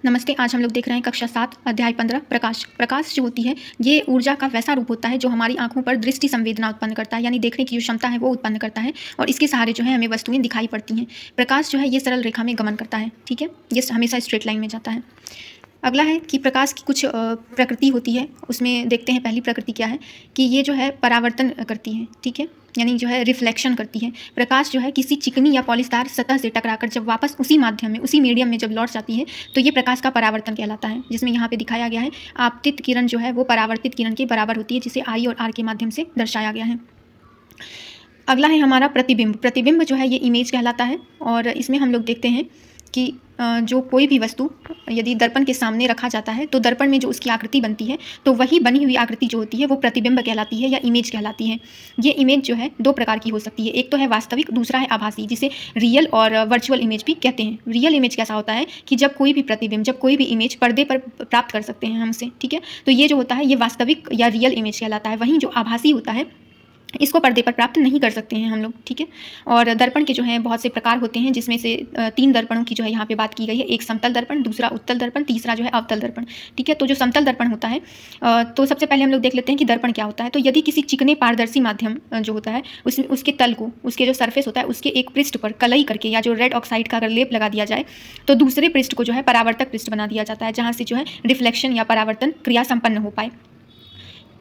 नमस्ते। आज हम लोग देख रहे हैं कक्षा 7 अध्याय 15 प्रकाश। प्रकाश जो होती है ये ऊर्जा का वैसा रूप होता है जो हमारी आंखों पर दृष्टि संवेदना उत्पन्न करता है, यानी देखने की जो क्षमता है वो उत्पन्न करता है और इसके सहारे जो है हमें वस्तुएं दिखाई पड़ती हैं। प्रकाश जो है ये सरल रेखा में गमन करता है, ठीक है, ये हमेशा स्ट्रेट लाइन में जाता है। अगला है कि प्रकाश की कुछ प्रकृति होती है, उसमें देखते हैं पहली प्रकृति क्या है कि ये जो है परावर्तन करती है, ठीक है, यानी जो है रिफ्लेक्शन करती है। प्रकाश जो है किसी चिकनी या पॉलिशदार सतह से टकराकर जब वापस उसी माध्यम में, उसी मीडियम में जब लौट जाती है तो ये प्रकाश का परावर्तन कहलाता है, जिसमें यहाँ पे दिखाया गया है आपतित किरण जो है वो परावर्तित किरण के बराबर होती है, जिसे आई और आर के माध्यम से दर्शाया गया है। अगला है हमारा प्रतिबिंब। प्रतिबिंब जो है ये इमेज कहलाता है और इसमें हम लोग देखते हैं कि जो कोई भी वस्तु यदि दर्पण के सामने रखा जाता है तो दर्पण में जो उसकी आकृति बनती है तो वही बनी हुई आकृति जो होती है वो प्रतिबिंब कहलाती है या इमेज कहलाती है। ये इमेज जो है दो प्रकार की हो सकती है, एक तो है वास्तविक, दूसरा है आभासी, जिसे रियल और वर्चुअल इमेज भी कहते हैं। रियल इमेज कैसा होता है कि जब कोई भी प्रतिबिंब, जब कोई भी इमेज पर्दे पर प्राप्त कर सकते हैं हमसे, ठीक है, तो ये जो होता है ये वास्तविक या रियल इमेज कहलाता है। वहीं जो आभासी होता है इसको पर्दे पर प्राप्त नहीं कर सकते हैं हम लोग, ठीक है। और दर्पण के जो हैं बहुत से प्रकार होते हैं, जिसमें से 3 दर्पणों की जो है यहाँ पे बात की गई है। एक समतल दर्पण, दूसरा उत्तल दर्पण, तीसरा जो है अवतल दर्पण, ठीक है। तो जो समतल दर्पण होता है तो सबसे पहले हम लोग देख लेते हैं कि दर्पण क्या होता है। तो यदि किसी चिकने पारदर्शी माध्यम जो होता है उसके तल को, उसके जो सरफेस होता है उसके एक पृष्ठ पर कलई करके या जो रेड ऑक्साइड का अगर लेप लगा दिया जाए तो दूसरे पृष्ठ को जो है परावर्तक पृष्ठ बना दिया जाता है, जहाँ से जो है रिफ्लेक्शन या परावर्तन क्रिया संपन्न हो पाए।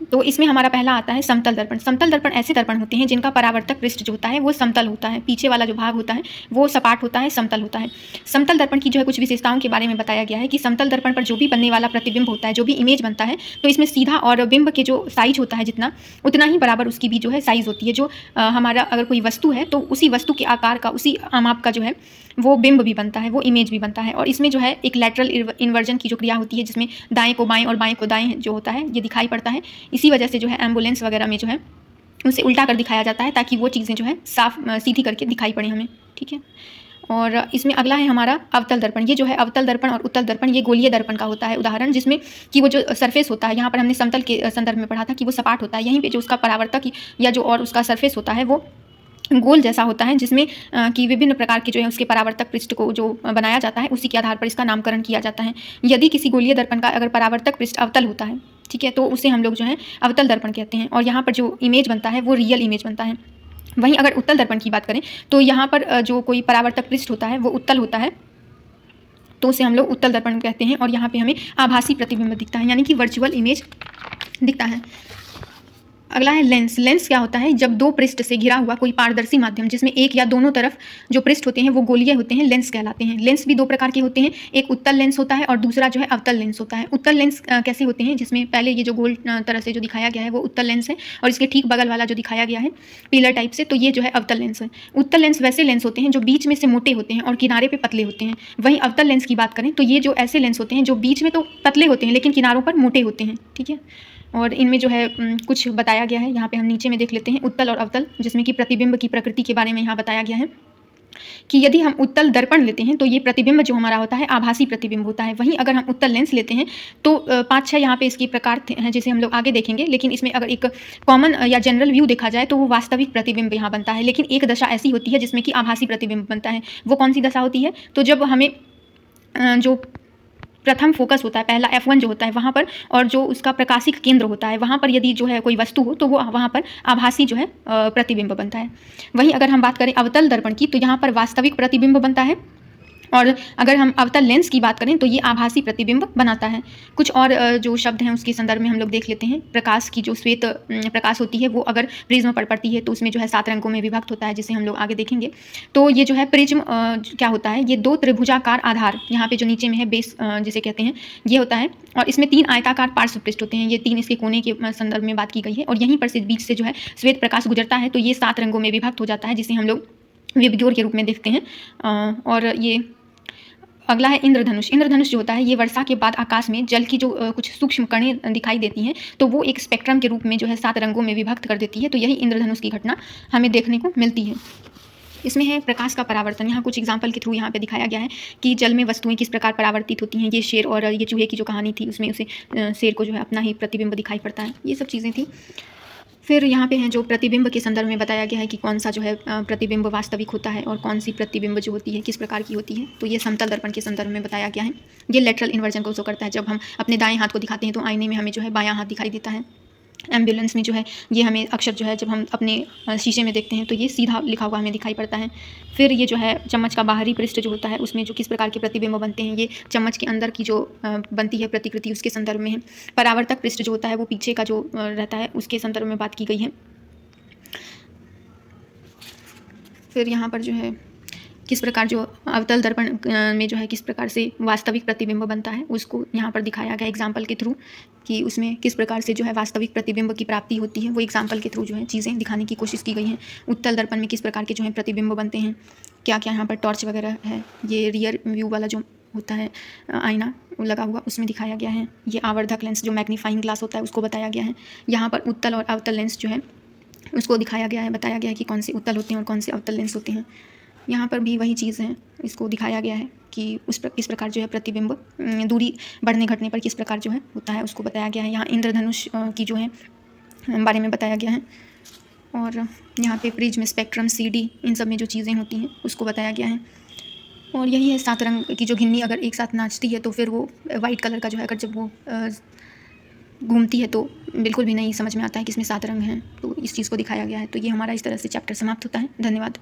तो इसमें हमारा पहला आता है समतल दर्पण। समतल दर्पण ऐसे दर्पण होते हैं जिनका परावर्तक पृष्ठ जो होता है वो समतल होता है, पीछे वाला जो भाग होता है वो सपाट होता है, समतल होता है। समतल दर्पण की जो है कुछ विशेषताओं के बारे में बताया गया है कि समतल दर्पण पर जो भी बनने वाला प्रतिबिंब होता है, जो भी इमेज बनता है, तो इसमें सीधा और बिंब के जो साइज होता है जितना, उतना ही बराबर उसकी भी जो है साइज होती है। जो हमारा अगर कोई वस्तु है तो उसी वस्तु के आकार का, उसी माप का जो है वो बिंब भी बनता है, वो इमेज भी बनता है। और इसमें जो है एक लैटरल इन्वर्जन की जो क्रिया होती है, जिसमें दाएं को बाएं और बाएं को दाएं जो होता है ये दिखाई पड़ता है। इसी वजह से जो है एम्बुलेंस वगैरह में जो है उसे उल्टा कर दिखाया जाता है ताकि वो चीज़ें जो है साफ सीधी करके दिखाई पड़े हमें, ठीक है। और इसमें अगला है हमारा अवतल दर्पण। ये जो है अवतल दर्पण और उत्तल दर्पण ये गोलीय दर्पण का होता है उदाहरण, जिसमें कि वो जो सरफेस होता है, यहाँ पर हमने समतल के संदर्भ में पढ़ा था कि वो सपाट होता है, यहीं पे जो उसका परावर्तक या जो और उसका सरफेस होता है वो गोल जैसा होता है, जिसमें कि विभिन्न प्रकार के जो है उसके परावर्तक पृष्ठ को जो बनाया जाता है उसी के आधार पर इसका नामकरण किया जाता है। यदि किसी गोलीय दर्पण का अगर परावर्तक पृष्ठ अवतल होता है, ठीक है, तो उसे हम लोग जो है अवतल दर्पण कहते हैं और यहाँ पर जो इमेज बनता है वो रियल इमेज बनता है। वहीं अगर उत्तल दर्पण की बात करें तो यहाँ पर जो कोई परावर्तक पृष्ठ होता है वो उत्तल होता है, तो उसे हम लोग उत्तल दर्पण कहते हैं और यहाँ पे हमें आभासी प्रतिबिंब दिखता है, यानी कि वर्चुअल इमेज दिखता है। अगला है लेंस। लेंस क्या होता है? जब दो पृष्ठ से घिरा हुआ कोई पारदर्शी माध्यम जिसमें एक या दोनों तरफ जो पृष्ठ होते हैं वो गोलीय होते हैं, लेंस कहलाते हैं। लेंस भी दो प्रकार के होते हैं, एक उत्तल लेंस होता है और दूसरा जो है अवतल लेंस होता है। उत्तल लेंस कैसे होते हैं? जिसमें पहले ये जो गोल तरह से जो दिखाया गया है वो उत्तल लेंस है और इसके ठीक बगल वाला जो दिखाया गया है पिलर टाइप से, तो ये जो है अवतल लेंस है। उत्तल लेंस वैसे लेंस होते हैं जो बीच में से मोटे होते हैं और किनारे पे पतले होते हैं। वहीं अवतल लेंस की बात करें तो ये जो ऐसे लेंस होते हैं जो बीच में तो पतले होते हैं लेकिन किनारों पर मोटे होते हैं, ठीक है। और इनमें जो है कुछ बताया गया है, यहाँ पे हम नीचे में देख लेते हैं उत्तल और अवतल, जिसमें कि प्रतिबिंब की प्रकृति के बारे में यहाँ बताया गया है कि यदि हम उत्तल दर्पण लेते हैं तो ये प्रतिबिंब जो हमारा होता है आभासी प्रतिबिंब होता है। वहीं अगर हम उत्तल लेंस लेते हैं तो 5-6 यहाँ पे इसकी प्रकार हैं जिसे हम लोग आगे देखेंगे, लेकिन इसमें अगर एक कॉमन या जनरल व्यू देखा जाए तो वो वास्तविक प्रतिबिंब यहाँ बनता है। लेकिन एक दशा ऐसी होती है जिसमें कि आभासी प्रतिबिंब बनता है। वो कौन सी दशा होती है? तो जब हमें जो प्रथम फोकस होता है, पहला F1 जो होता है वहाँ पर, और जो उसका प्रकाशिक केंद्र होता है वहाँ पर यदि जो है कोई वस्तु हो तो वो वहाँ पर आभासी जो है प्रतिबिंब बनता है। वहीं अगर हम बात करें अवतल दर्पण की तो यहाँ पर वास्तविक प्रतिबिंब बनता है और अगर हम अवतल लेंस की बात करें तो ये आभासी प्रतिबिंब बनाता है। कुछ और जो शब्द हैं उसके संदर्भ में हम लोग देख लेते हैं। प्रकाश की जो श्वेत प्रकाश होती है वो अगर प्रिज्म पर पड़ती है तो उसमें जो है 7 रंगों में विभक्त होता है, जिसे हम लोग आगे देखेंगे। तो ये जो है प्रिज्म क्या होता है? ये 2 त्रिभुजाकार आधार, यहाँ पे जो नीचे में है बेस जिसे कहते हैं, ये होता है और इसमें 3 आयताकार पार्श्व पृष्ठ होते हैं। ये 3 इसके कोने के संदर्भ में बात की गई है और यहीं पर से बीच से जो है श्वेत प्रकाश गुजरता है तो ये 7 रंगों में विभक्त हो जाता है, जिसे हम लोग विबग्योर के रूप में देखते हैं। और ये अगला है इंद्रधनुष। इंद्रधनुष जो होता है ये वर्षा के बाद आकाश में जल की जो कुछ सूक्ष्म कणें दिखाई देती हैं तो वो एक स्पेक्ट्रम के रूप में जो है 7 रंगों में विभक्त कर देती है। तो यही इंद्रधनुष की घटना हमें देखने को मिलती है। इसमें है प्रकाश का परावर्तन। यहाँ कुछ एग्जाम्पल के थ्रू यहाँ पे दिखाया गया है कि जल में वस्तुएं किस प्रकार परावर्तित होती हैं। ये शेर और ये चूहे की जो कहानी थी उसमें उसे शेर को जो है अपना ही प्रतिबिंब दिखाई पड़ता है। ये सब चीज़ें थी। फिर यहाँ पे हैं जो प्रतिबिंब के संदर्भ में बताया गया है कि कौन सा जो है प्रतिबिंब वास्तविक होता है और कौन सी प्रतिबिंब जो होती है किस प्रकार की होती है। तो ये समतल दर्पण के संदर्भ में बताया गया है। ये लेटरल इन्वर्जन को शो करता है। जब हम अपने दाएं हाथ को दिखाते हैं तो आईने में हमें जो है बायां हाथ दिखाई देता है। एम्बुलेंस में जो है ये हमें अक्षर जो है जब हम अपने शीशे में देखते हैं तो ये सीधा लिखा हुआ हमें दिखाई पड़ता है। फिर ये जो है चम्मच का बाहरी पृष्ठ जो होता है उसमें जो किस प्रकार के प्रतिबिंब बनते हैं, ये चम्मच के अंदर की जो बनती है प्रतिकृति उसके संदर्भ में है। परावर्तक पृष्ठ जो होता है वो पीछे का जो रहता है उसके संदर्भ में बात की गई है। फिर यहाँ पर जो है किस प्रकार जो अवतल दर्पण में जो है किस प्रकार से वास्तविक प्रतिबिंब बनता है उसको यहाँ पर दिखाया गया एग्जाम्पल के थ्रू, कि उसमें किस प्रकार से जो है वास्तविक प्रतिबिंब की प्राप्ति होती है, वो एग्जाम्पल के थ्रू जो है चीज़ें दिखाने की कोशिश की गई हैं। उत्तल दर्पण में किस प्रकार के जो है प्रतिबिंब बनते हैं, क्या क्या यहाँ पर टॉर्च वगैरह है, ये रियर व्यू वाला जो होता है आईना लगा हुआ उसमें दिखाया गया है। ये आवर्धक लेंस जो मैग्नीफाइंग ग्लास होता है उसको बताया गया है। यहाँ पर उत्तल और अवतल लेंस जो है उसको दिखाया गया है, बताया गया है कि कौन से उत्तल होते हैं और कौन से अवतल लेंस होते हैं। यहाँ पर भी वही चीज़ है, इसको दिखाया गया है कि किस प्रकार जो है प्रतिबिंब दूरी बढ़ने घटने पर किस प्रकार जो है होता है उसको बताया गया है। यहाँ इंद्रधनुष की जो है बारे में बताया गया है और यहाँ पे प्रिज्म, स्पेक्ट्रम, CD इन सब में जो चीज़ें होती हैं उसको बताया गया है। और यही है 7 रंग की जो घिन्नी अगर एक साथ नाचती है तो फिर वो वाइट कलर का जो है अगर जब वो घूमती है तो बिल्कुल भी नहीं समझ में आता है कि इसमें 7 रंग हैं। तो इस चीज़ को दिखाया गया है। तो ये हमारा इस तरह से चैप्टर समाप्त होता है। धन्यवाद।